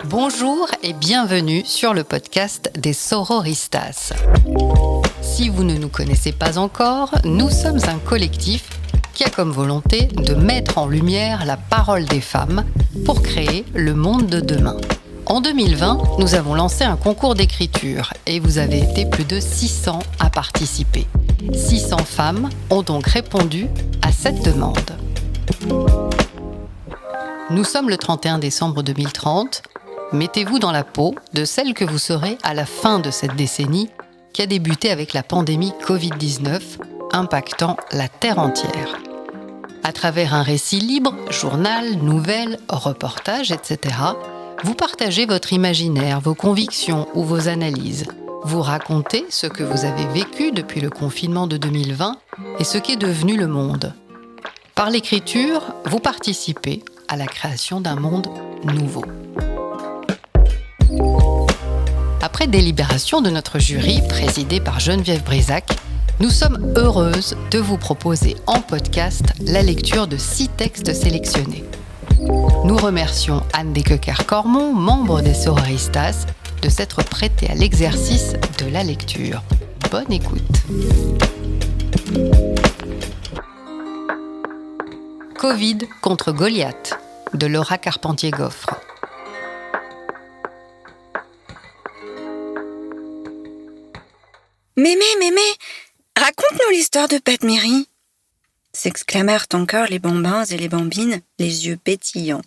Bonjour et bienvenue sur le podcast des Sororistas. Si vous ne nous connaissez pas encore, nous sommes un collectif qui a comme volonté de mettre en lumière la parole des femmes pour créer le monde de demain. En 2020, nous avons lancé un concours d'écriture et vous avez été plus de 600 à participer. 600 femmes ont donc répondu à cette demande. Nous sommes le 31 décembre 2030. Mettez-vous dans la peau de celle que vous serez à la fin de cette décennie qui a débuté avec la pandémie Covid-19, impactant la Terre entière. À travers un récit libre, journal, nouvelles, reportages, etc., vous partagez votre imaginaire, vos convictions ou vos analyses. Vous racontez ce que vous avez vécu depuis le confinement de 2020 et ce qu'est devenu le monde. Par l'écriture, vous participez à la création d'un monde nouveau. Après délibération de notre jury, présidé par Geneviève Brisac, nous sommes heureuses de vous proposer en podcast la lecture de 6 textes sélectionnés. Nous remercions Anne Desquequer-Cormon, membre des Sororistas, de s'être prêtée à l'exercice de la lecture. Bonne écoute. Covid contre Goliath, de Laura Carpentier-Goffre. Mémé, raconte-nous l'histoire de Padmiri !» s'exclamèrent en chœur les bambins et les bambines, les yeux pétillants.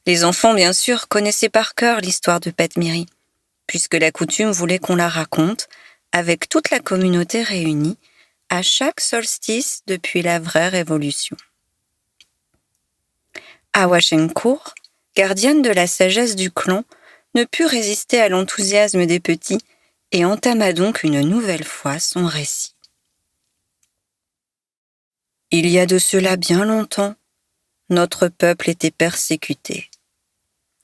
Les enfants, bien sûr, connaissaient par cœur l'histoire de Padmiri, puisque la coutume voulait qu'on la raconte, avec toute la communauté réunie, à chaque solstice depuis la vraie Révolution. Awashencourt, gardienne de la sagesse du clan, ne put résister à l'enthousiasme des petits et entama donc une nouvelle fois son récit. Il y a de cela bien longtemps, notre peuple était persécuté.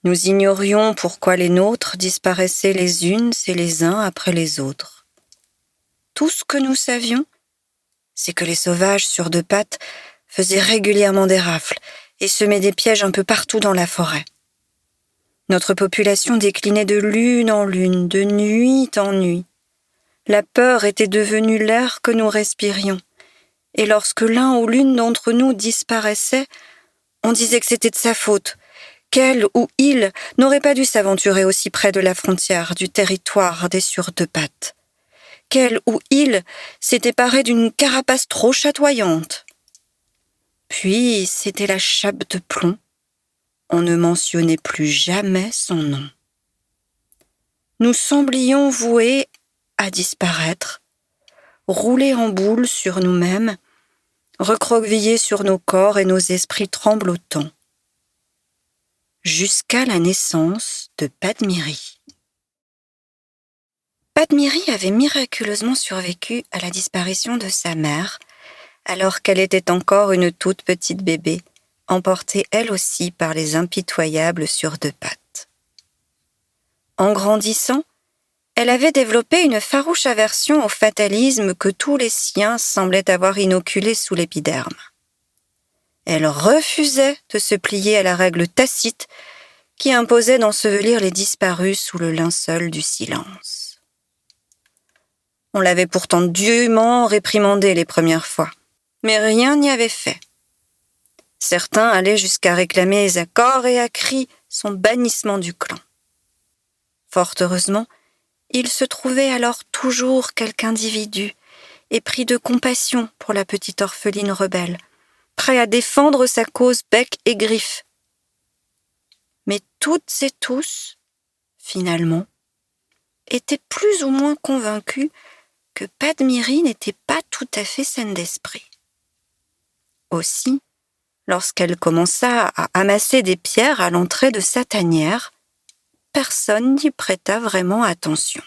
Nous ignorions pourquoi les nôtres disparaissaient les unes et les uns après les autres. Tout ce que nous savions, c'est que les sauvages sur 2 pattes faisaient régulièrement des rafles et semaient des pièges un peu partout dans la forêt. Notre population déclinait de lune en lune, de nuit en nuit. La peur était devenue l'air que nous respirions, et lorsque l'un ou l'une d'entre nous disparaissait, on disait que c'était de sa faute, qu'elle ou il n'aurait pas dû s'aventurer aussi près de la frontière du territoire des sur 2 pattes, qu'elle ou il s'était paré d'une carapace trop chatoyante. Puis c'était la chape de plomb. On ne mentionnait plus jamais son nom. Nous semblions voués à disparaître, rouler en boule sur nous-mêmes, recroquevillés sur nos corps et nos esprits tremblotants. Jusqu'à la naissance de Padmiri. Padmiri avait miraculeusement survécu à la disparition de sa mère, alors qu'elle était encore une toute petite bébé, emportée elle aussi par les impitoyables sur 2 pattes. En grandissant, elle avait développé une farouche aversion au fatalisme que tous les siens semblaient avoir inoculé sous l'épiderme. Elle refusait de se plier à la règle tacite qui imposait d'ensevelir les disparus sous le linceul du silence. On l'avait pourtant dûment réprimandée les premières fois, mais rien n'y avait fait. Certains allaient jusqu'à réclamer à corps et à cri son bannissement du clan. Fort heureusement, il se trouvait alors toujours quelque individu, épris de compassion pour la petite orpheline rebelle, prêt à défendre sa cause bec et griffes. Mais toutes et tous, finalement, étaient plus ou moins convaincus que Padmiri n'était pas tout à fait saine d'esprit. Aussi, lorsqu'elle commença à amasser des pierres à l'entrée de sa tanière, personne n'y prêta vraiment attention.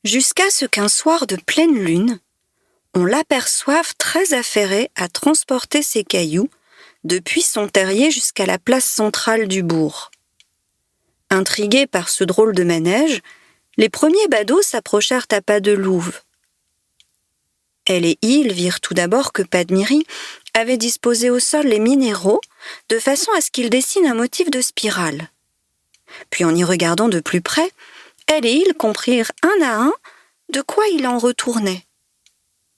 Jusqu'à ce qu'un soir de pleine lune, on l'aperçoive très affairée à transporter ses cailloux depuis son terrier jusqu'à la place centrale du bourg. Intrigués par ce drôle de manège, les premiers badauds s'approchèrent à pas de louve. Elle et il virent tout d'abord que Padmiri avait disposé au sol les minéraux de façon à ce qu'ils dessinent un motif de spirale. Puis en y regardant de plus près, elle et il comprirent un à un de quoi il en retournait.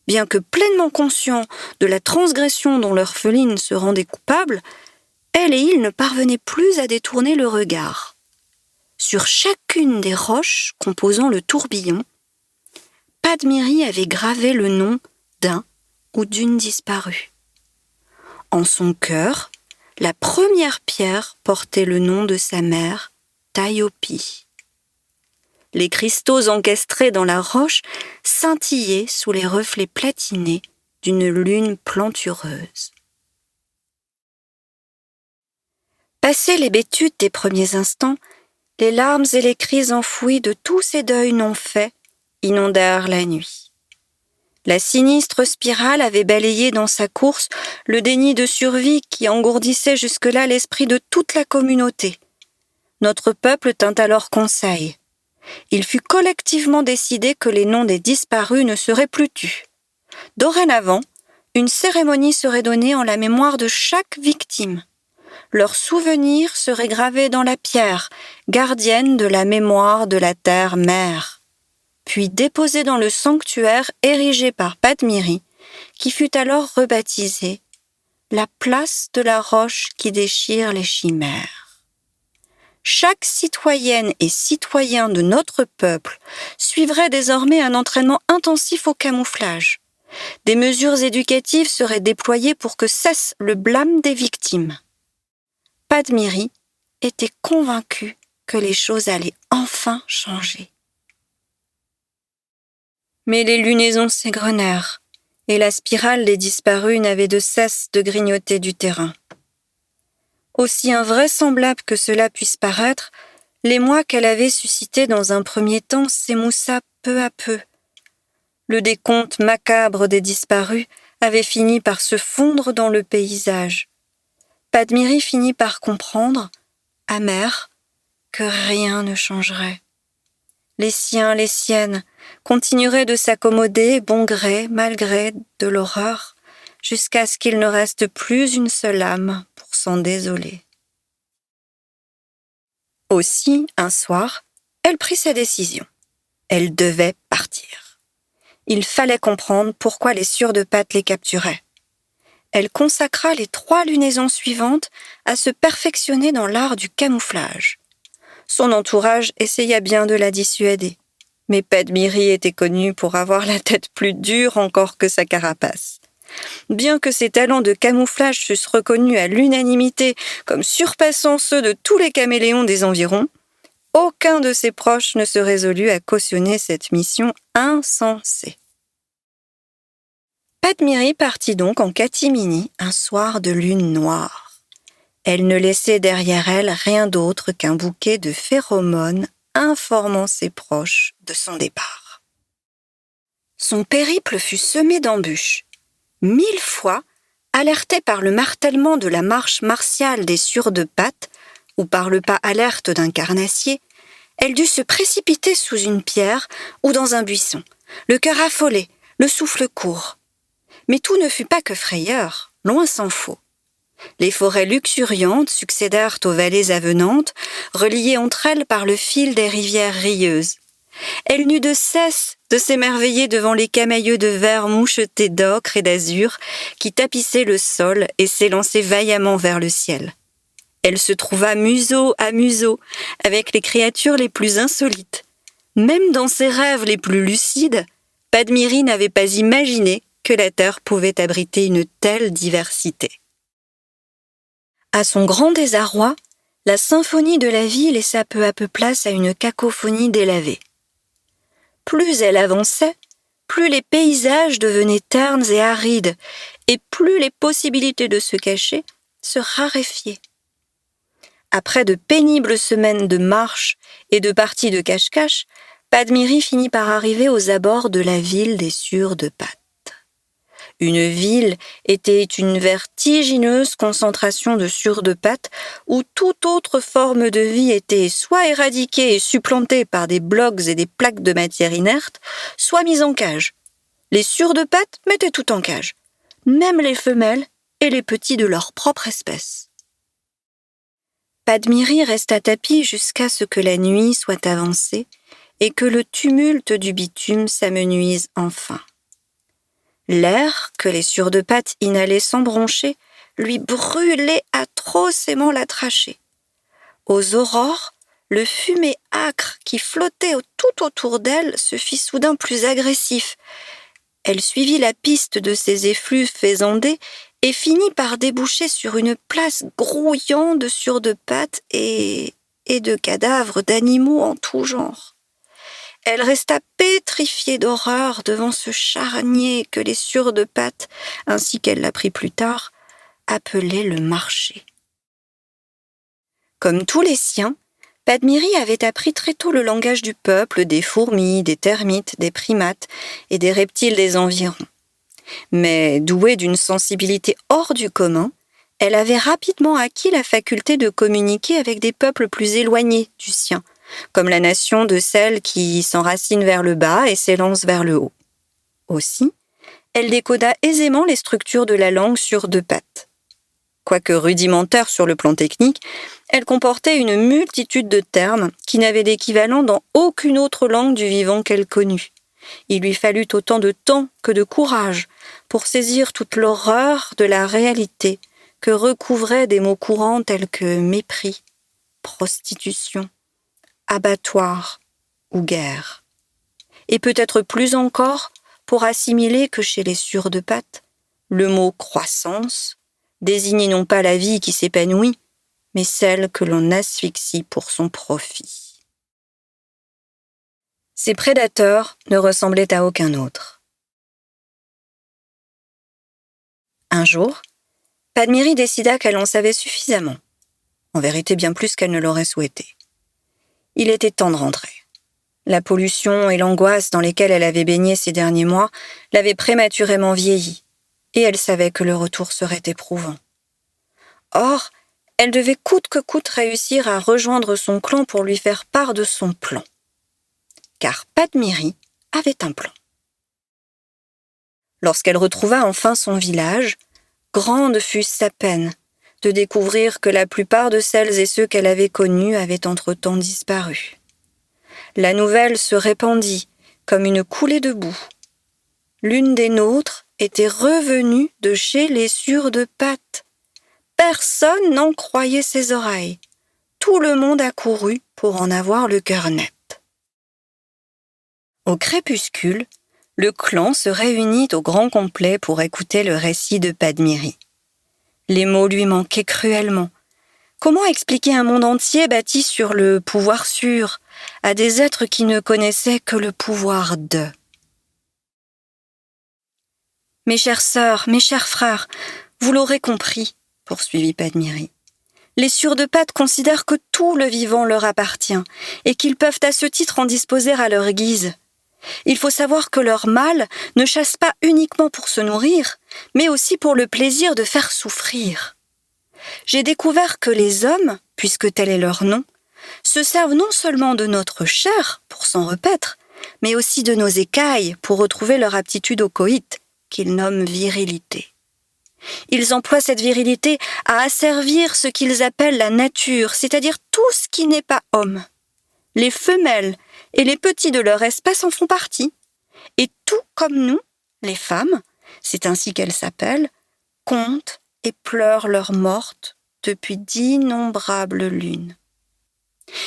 Bien que pleinement conscients de la transgression dont l'orpheline se rendait coupable, elle et il ne parvenaient plus à détourner le regard. Sur chacune des roches composant le tourbillon, Padmiri avait gravé le nom d'un ou d'une disparue. En son cœur, la première pierre portait le nom de sa mère, Taiopi. Les cristaux encastrés dans la roche scintillaient sous les reflets platinés d'une lune plantureuse. Passés les bétudes des premiers instants, les larmes et les cris enfouis de tous ces deuils non faits inondèrent la nuit. La sinistre spirale avait balayé dans sa course le déni de survie qui engourdissait jusque-là l'esprit de toute la communauté. Notre peuple tint alors conseil. Il fut collectivement décidé que les noms des disparus ne seraient plus tus. Dorénavant, une cérémonie serait donnée en la mémoire de chaque victime. Leur souvenir serait gravé dans la pierre, gardienne de la mémoire de la terre-mère, puis déposé dans le sanctuaire érigé par Padmiri, qui fut alors rebaptisé la place de la roche qui déchire les chimères. Chaque citoyenne et citoyen de notre peuple suivrait désormais un entraînement intensif au camouflage. Des mesures éducatives seraient déployées pour que cesse le blâme des victimes. Padmiri était convaincu que les choses allaient enfin changer. Mais les lunaisons s'égrenèrent, et la spirale des disparus n'avait de cesse de grignoter du terrain. Aussi invraisemblable que cela puisse paraître, l'émoi qu'elle avait suscité dans un premier temps s'émoussa peu à peu. Le décompte macabre des disparus avait fini par se fondre dans le paysage. Padmiri finit par comprendre, amer, que rien ne changerait. Les siens, les siennes, continueraient de s'accommoder, bon gré, mal gré, de l'horreur, jusqu'à ce qu'il ne reste plus une seule âme pour s'en désoler. Aussi, un soir, elle prit sa décision. Elle devait partir. Il fallait comprendre pourquoi les Sûrs-de-Pattes les capturaient. Elle consacra les 3 lunaisons suivantes à se perfectionner dans l'art du camouflage. Son entourage essaya bien de la dissuader, mais Padmiri était connue pour avoir la tête plus dure encore que sa carapace. Bien que ses talents de camouflage fussent reconnus à l'unanimité comme surpassant ceux de tous les caméléons des environs, aucun de ses proches ne se résolut à cautionner cette mission insensée. Padmiri partit donc en catimini un soir de lune noire. Elle ne laissait derrière elle rien d'autre qu'un bouquet de phéromones informant ses proches de son départ. Son périple fut semé d'embûches. 1000 fois, alertée par le martèlement de la marche martiale des Sûrs-de-Pattes ou par le pas alerte d'un carnassier, elle dut se précipiter sous une pierre ou dans un buisson, le cœur affolé, le souffle court. Mais tout ne fut pas que frayeur, loin s'en faut. Les forêts luxuriantes succédèrent aux vallées avenantes, reliées entre elles par le fil des rivières rieuses. Elle n'eut de cesse de s'émerveiller devant les camailleux de verre mouchetés d'ocre et d'azur qui tapissaient le sol et s'élançaient vaillamment vers le ciel. Elle se trouva museau à museau avec les créatures les plus insolites. Même dans ses rêves les plus lucides, Padmiri n'avait pas imaginé que la terre pouvait abriter une telle diversité. À son grand désarroi, la symphonie de la vie laissa peu à peu place à une cacophonie délavée. Plus elle avançait, plus les paysages devenaient ternes et arides, et plus les possibilités de se cacher se raréfiaient. Après de pénibles semaines de marche et de parties de cache-cache, Padmiri finit par arriver aux abords de la ville des Sûrs-de-Pattes. Une ville était une vertigineuse concentration de Sûrs-de-Pattes où toute autre forme de vie était soit éradiquée et supplantée par des blocs et des plaques de matière inerte, soit mise en cage. Les Sûrs-de-Pattes mettaient tout en cage, même les femelles et les petits de leur propre espèce. Padmiri resta tapie jusqu'à ce que la nuit soit avancée et que le tumulte du bitume s'amenuise enfin. L'air que les sur-de-pattes inhalaient sans broncher lui brûlait atrocement la trachée. Aux aurores, le fumet âcre qui flottait tout autour d'elle se fit soudain plus agressif. Elle suivit la piste de ces effluves faisandés et finit par déboucher sur une place grouillant de sur-de-pattes et de cadavres d'animaux en tout genre. Elle resta pétrifiée d'horreur devant ce charnier que les sur-de-pattes, ainsi qu'elle l'apprit plus tard, appelaient le marché. Comme tous les siens, Padmiri avait appris très tôt le langage du peuple, des fourmis, des termites, des primates et des reptiles des environs. Mais douée d'une sensibilité hors du commun, elle avait rapidement acquis la faculté de communiquer avec des peuples plus éloignés du sien, comme la nation de celles qui s'enracinent vers le bas et s'élancent vers le haut. Aussi, elle décoda aisément les structures de la langue sur 2 pattes. Quoique rudimentaire sur le plan technique, elle comportait une multitude de termes qui n'avaient d'équivalent dans aucune autre langue du vivant qu'elle connut. Il lui fallut autant de temps que de courage pour saisir toute l'horreur de la réalité que recouvraient des mots courants tels que mépris, prostitution, abattoir ou guerre. Et peut-être plus encore pour assimiler que chez les sur-de-pattes, le mot croissance désignait non pas la vie qui s'épanouit, mais celle que l'on asphyxie pour son profit. Ces prédateurs ne ressemblaient à aucun autre. Un jour, Padmiri décida qu'elle en savait suffisamment, en vérité bien plus qu'elle ne l'aurait souhaité. Il était temps de rentrer. La pollution et l'angoisse dans lesquelles elle avait baigné ces derniers mois l'avaient prématurément vieillie, et elle savait que le retour serait éprouvant. Or, elle devait coûte que coûte réussir à rejoindre son clan pour lui faire part de son plan. Car Padmiri avait un plan. Lorsqu'elle retrouva enfin son village, grande fut sa peine de découvrir que la plupart de celles et ceux qu'elle avait connus avaient entre-temps disparu. La nouvelle se répandit comme une coulée de boue. L'une des nôtres était revenue de chez les sur-de-pattes. Personne n'en croyait ses oreilles. Tout le monde accourut pour en avoir le cœur net. Au crépuscule, le clan se réunit au grand complet pour écouter le récit de Padmiri. Les mots lui manquaient cruellement. Comment expliquer un monde entier bâti sur le pouvoir sûr à des êtres qui ne connaissaient que le pouvoir de ? Mes chères sœurs, mes chers frères, vous l'aurez compris, poursuivit Padmiri. Les sur-de-pattes considèrent que tout le vivant leur appartient et qu'ils peuvent à ce titre en disposer à leur guise. Il faut savoir que leur mâle ne chasse pas uniquement pour se nourrir, mais aussi pour le plaisir de faire souffrir. J'ai découvert que les hommes, puisque tel est leur nom, se servent non seulement de notre chair pour s'en repaître, mais aussi de nos écailles pour retrouver leur aptitude au coït, qu'ils nomment virilité. Ils emploient cette virilité à asservir ce qu'ils appellent la nature, c'est-à-dire tout ce qui n'est pas homme. Les femelles et les petits de leur espèce en font partie. Et tout comme nous, les femmes, c'est ainsi qu'elles s'appellent, comptent et pleurent leurs mortes depuis d'innombrables lunes.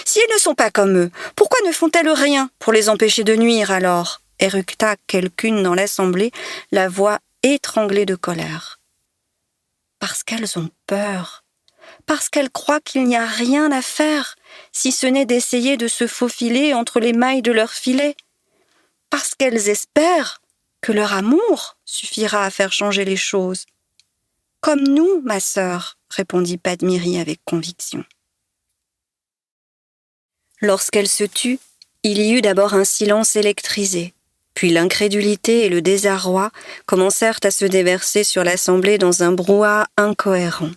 Si elles ne sont pas comme eux, pourquoi ne font-elles rien pour les empêcher de nuire alors ? Éructa quelqu'une dans l'assemblée, la voix étranglée de colère. Parce qu'elles ont peur, parce qu'elles croient qu'il n'y a rien à faire, si ce n'est d'essayer de se faufiler entre les mailles de leur filet, parce qu'elles espèrent que leur amour suffira à faire changer les choses. Comme nous, ma sœur, répondit Padmiri avec conviction. Lorsqu'elle se tut, il y eut d'abord un silence électrisé, puis l'incrédulité et le désarroi commencèrent à se déverser sur l'assemblée dans un brouhaha incohérent.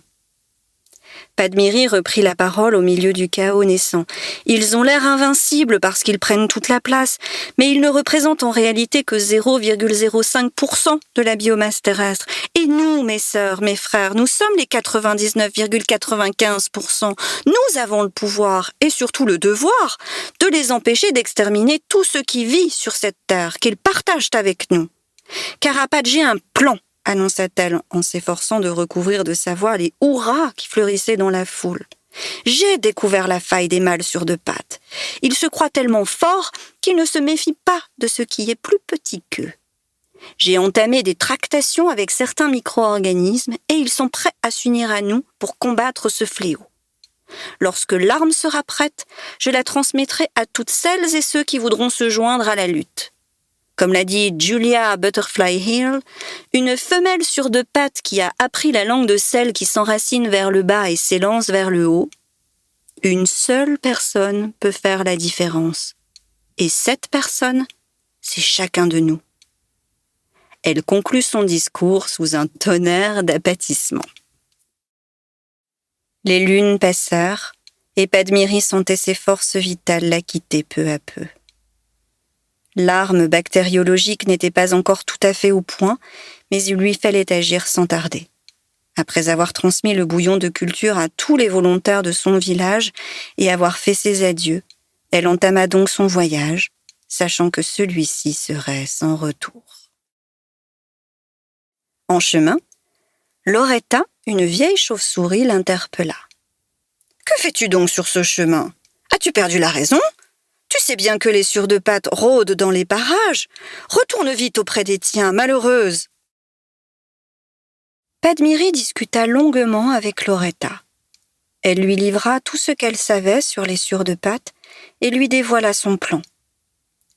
Padmiri reprit la parole au milieu du chaos naissant. « Ils ont l'air invincibles parce qu'ils prennent toute la place, mais ils ne représentent en réalité que 0,05% de la biomasse terrestre. Et nous, mes sœurs, mes frères, nous sommes les 99,95%. Nous avons le pouvoir, et surtout le devoir, de les empêcher d'exterminer tout ce qui vit sur cette terre, qu'ils partagent avec nous. Car Apache a un plan, annonça-t-elle en s'efforçant de recouvrir de sa voix les hurrahs qui fleurissaient dans la foule. J'ai découvert la faille des mâles sur deux pattes. Ils se croient tellement forts qu'ils ne se méfient pas de ce qui est plus petit qu'eux. J'ai entamé des tractations avec certains micro-organismes et ils sont prêts à s'unir à nous pour combattre ce fléau. Lorsque l'arme sera prête, je la transmettrai à toutes celles et ceux qui voudront se joindre à la lutte. Comme l'a dit Julia Butterfly Hill, une femelle sur deux pattes qui a appris la langue de celle qui s'enracine vers le bas et s'élance vers le haut, une seule personne peut faire la différence. Et cette personne, c'est chacun de nous. Elle conclut son discours sous un tonnerre d'apatissements. Les lunes passèrent, et Padmiri sentait ses forces vitales la quitter peu à peu. L'arme bactériologique n'était pas encore tout à fait au point, mais il lui fallait agir sans tarder. Après avoir transmis le bouillon de culture à tous les volontaires de son village et avoir fait ses adieux, elle entama donc son voyage, sachant que celui-ci serait sans retour. En chemin, Loretta, une vieille chauve-souris, l'interpella. « Que fais-tu donc sur ce chemin? As-tu perdu la raison? Tu sais bien que les sur deux pattes rôdent dans les parages. Retourne vite auprès des tiens, malheureuse. » Padmiri discuta longuement avec Loretta. Elle lui livra tout ce qu'elle savait sur les sur deux pattes et lui dévoila son plan.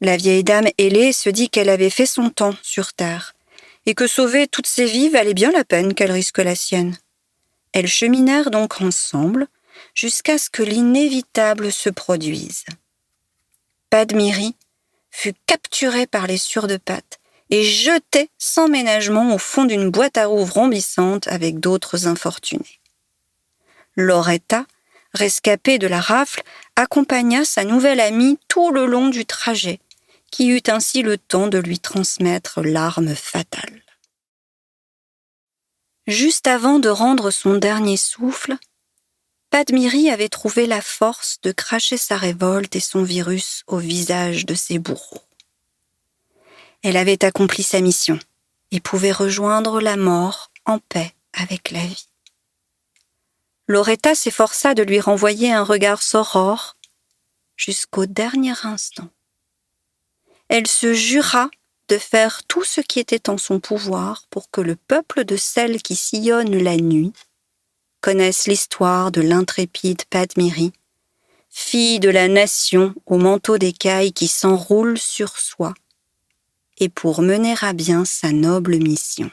La vieille dame ailée se dit qu'elle avait fait son temps sur terre et que sauver toutes ses vies valait bien la peine qu'elle risque la sienne. Elles cheminèrent donc ensemble jusqu'à ce que l'inévitable se produise. Padmiri fut capturé par les sur deux pattes et jeté sans ménagement au fond d'une boîte à roues vrombissante avec d'autres infortunés. Loretta, rescapée de la rafle, accompagna sa nouvelle amie tout le long du trajet, qui eut ainsi le temps de lui transmettre l'arme fatale. Juste avant de rendre son dernier souffle, Padmiri avait trouvé la force de cracher sa révolte et son virus au visage de ses bourreaux. Elle avait accompli sa mission et pouvait rejoindre la mort en paix avec la vie. Loretta s'efforça de lui renvoyer un regard sorore jusqu'au dernier instant. Elle se jura de faire tout ce qui était en son pouvoir pour que le peuple de celles qui sillonnent la nuit connaissent l'histoire de l'intrépide Padmiri, fille de la nation au manteau d'écailles qui s'enroule sur soi, et pour mener à bien sa noble mission.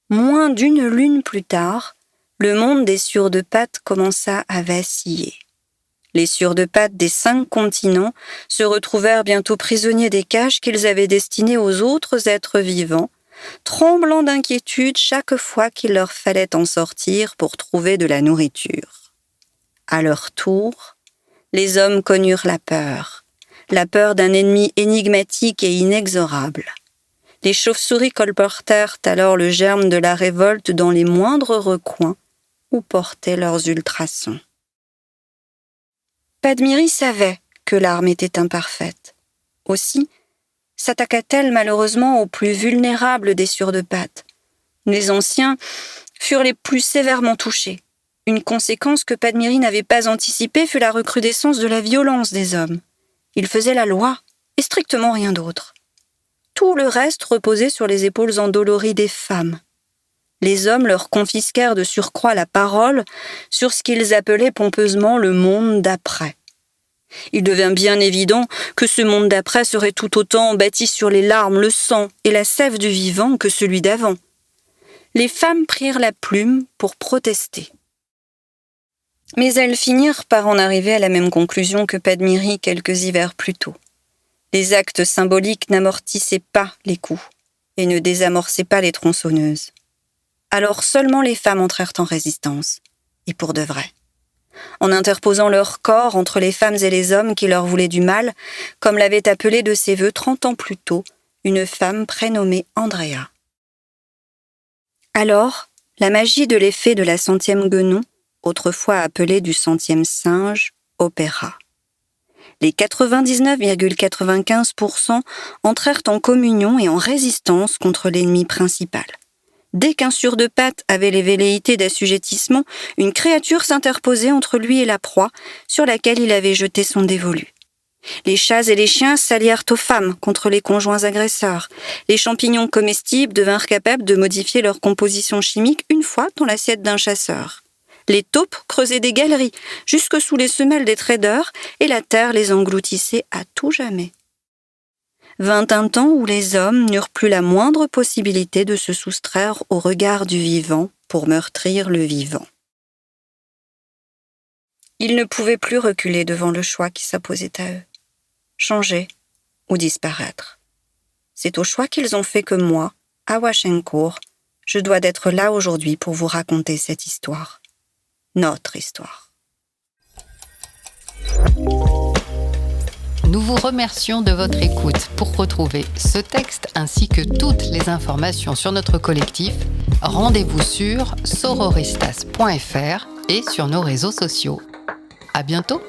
Moins d'une lune plus tard, le monde des sur deux pattes commença à vaciller. Les sur deux pattes des 5 continents se retrouvèrent bientôt prisonniers des cages qu'ils avaient destinées aux autres êtres vivants, tremblant d'inquiétude chaque fois qu'il leur fallait en sortir pour trouver de la nourriture. À leur tour, les hommes connurent la peur d'un ennemi énigmatique et inexorable. Les chauves-souris colportèrent alors le germe de la révolte dans les moindres recoins où portaient leurs ultrasons. Padmiri savait que l'arme était imparfaite. Aussi, s'attaqua-t-elle malheureusement aux plus vulnérables des sur deux pattes. Les anciens furent les plus sévèrement touchés. Une conséquence que Padmiri n'avait pas anticipée fut la recrudescence de la violence des hommes. Ils faisaient la loi, et strictement rien d'autre. Tout le reste reposait sur les épaules endolories des femmes. Les hommes leur confisquèrent de surcroît la parole sur ce qu'ils appelaient pompeusement le monde d'après. Il devint bien évident que ce monde d'après serait tout autant bâti sur les larmes, le sang et la sève du vivant que celui d'avant. Les femmes prirent la plume pour protester. Mais elles finirent par en arriver à la même conclusion que Padmiri quelques hivers plus tôt. Les actes symboliques n'amortissaient pas les coups et ne désamorçaient pas les tronçonneuses. Alors seulement les femmes entrèrent en résistance, et pour de vrai. En interposant leur corps entre les femmes et les hommes qui leur voulaient du mal, comme l'avait appelé de ses voeux 30 ans plus tôt une femme prénommée Andrea. Alors, la magie de l'effet de la 100e guenon, autrefois appelée du 100e singe, opéra. Les 99,95% entrèrent en communion et en résistance contre l'ennemi principal. Dès qu'un sûr de pattes avait les velléités d'assujettissement, une créature s'interposait entre lui et la proie sur laquelle il avait jeté son dévolu. Les chats et les chiens s'allièrent aux femmes contre les conjoints agresseurs. Les champignons comestibles devinrent capables de modifier leur composition chimique une fois dans l'assiette d'un chasseur. Les taupes creusaient des galeries jusque sous les semelles des traders et la terre les engloutissait à tout jamais. Vint un temps où les hommes n'eurent plus la moindre possibilité de se soustraire au regard du vivant pour meurtrir le vivant. Ils ne pouvaient plus reculer devant le choix qui s'opposait à eux. Changer ou disparaître. C'est au choix qu'ils ont fait que moi, à Wachencourt, je dois d'être là aujourd'hui pour vous raconter cette histoire. Notre histoire. Nous vous remercions de votre écoute. Pour retrouver ce texte ainsi que toutes les informations sur notre collectif, rendez-vous sur sororistas.fr et sur nos réseaux sociaux. À bientôt!